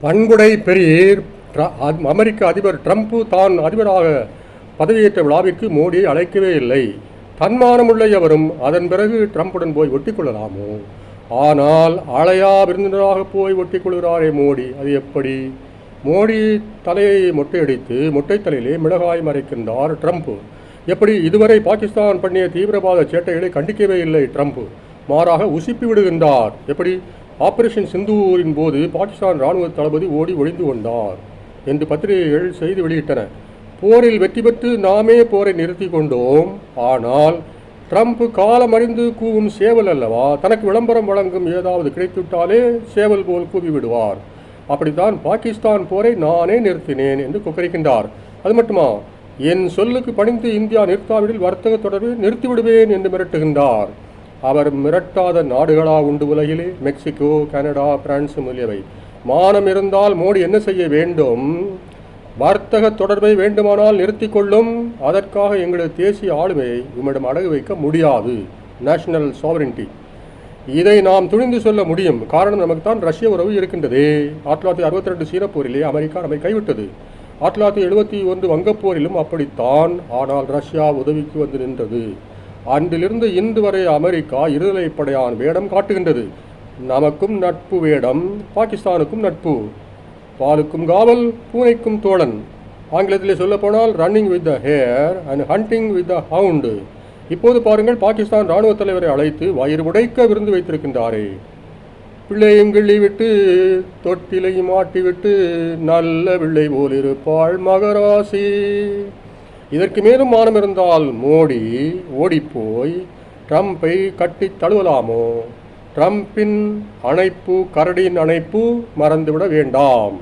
பண்புடை பெரியர் அமெரிக்க அதிபர் ட்ரம்ப் தான் அதிபராக பதவியேற்ற விழாவிற்கு மோடியை அழைக்கவே இல்லை. தன்மானமுள்ள எவரும் அதன் பிறகு ட்ரம்புடன் போய் ஒட்டி கொள்ளலாமோ? ஆனால் அழையா விருந்தினராக போய் ஒட்டி கொள்கிறாரே மோடி, அது எப்படி? மோடி தலையை மொட்டையடித்து மொட்டை தலையிலே மிளகாய் மறைக்கின்றார் ட்ரம்ப். எப்படி? இதுவரை பாகிஸ்தான் பண்ணிய தீவிரவாத சேட்டைகளை கண்டிக்கவே இல்லை ட்ரம்ப், மாறாக உசுப்பி விடுகின்றார். எப்படி? ஆபரேஷன் சிந்தூரின் போது பாகிஸ்தான் இராணுவ தளபதி ஓடி ஒளிந்து கொண்டார் என்று பத்திரிகைகள் செய்தி வெளியிட்டன. போரில் வெற்றி பெற்று நாமே போரை நிறுத்தி கொண்டோம். ஆனால் ட்ரம்ப் காலமறிந்து கூவும் சேவல் அல்லவா, தனக்கு விளம்பரம் வழங்கும் ஏதாவது கிடைத்துவிட்டாலே சேவல் போல் கூவி விடுவார். அப்படித்தான் பாகிஸ்தான் போரை நானே நிறுத்தினேன் என்று கொக்கரிக்கின்றார். அது மட்டுமா, என் சொல்லுக்கு பணிந்து இந்தியா நிறுத்தாவிடில் வர்த்தக தொடர்பு நிறுத்திவிடுவேன் என்று மிரட்டுகின்றார். அவர் மிரட்டாத நாடுகளா உண்டு உலகிலே? மெக்சிகோ, கனடா, பிரான்ஸ் முதலியவை. மானம் இருந்தால் மோடி என்ன செய்ய வேண்டும்? வர்த்தக தொடர்பை வேண்டுமானால் நிறுத்தி கொள்ளும். அதற்காக எங்களது தேசிய ஆளுமையை உம்மிடம் அடகு வைக்க முடியாது. நேஷனல் சாவரின்டி, இதை நாம் துணிந்து சொல்ல முடியும். காரணம், நமக்குத்தான் ரஷ்ய உறவு இருக்கின்றது. 1962 சீனப்போரிலே அமெரிக்கா நம்மை கைவிட்டது. 1971 வங்கப்போரிலும் அப்படித்தான். ஆனால் ரஷ்யா உதவிக்கு வந்து நின்றது. அன்றிலிருந்து இன்று வரை அமெரிக்கா இருதலைப்படையான் வேடம் காட்டுகின்றது. நமக்கும் நட்பு வேடம், பாகிஸ்தானுக்கும் நட்பு. பாலுக்கும் காவல், பூனைக்கும் தோழன். ஆங்கிலத்திலே சொல்லப்போனால் running with the hair and hunting with the hound. இப்போது பாருங்கள், பாகிஸ்தான் இராணுவ தலைவரை அழைத்து வயிறு உடைக்க விருந்து வைத்திருக்கின்றாரே. பிள்ளையும் கிள்ளி விட்டு தொட்டிலையும் மாட்டிவிட்டு நல்ல பிள்ளை போல் இருப்பாள் மகராசி. இதற்கு மேலும் மானம் இருந்தால் மோடி ஓடிப்போய் ட்ரம்பை கட்டி தழுவலாமோ? ட்ரம்பின் அணைப்பு கரடியின் அணைப்பு மறந்துவிட வேண்டாம்.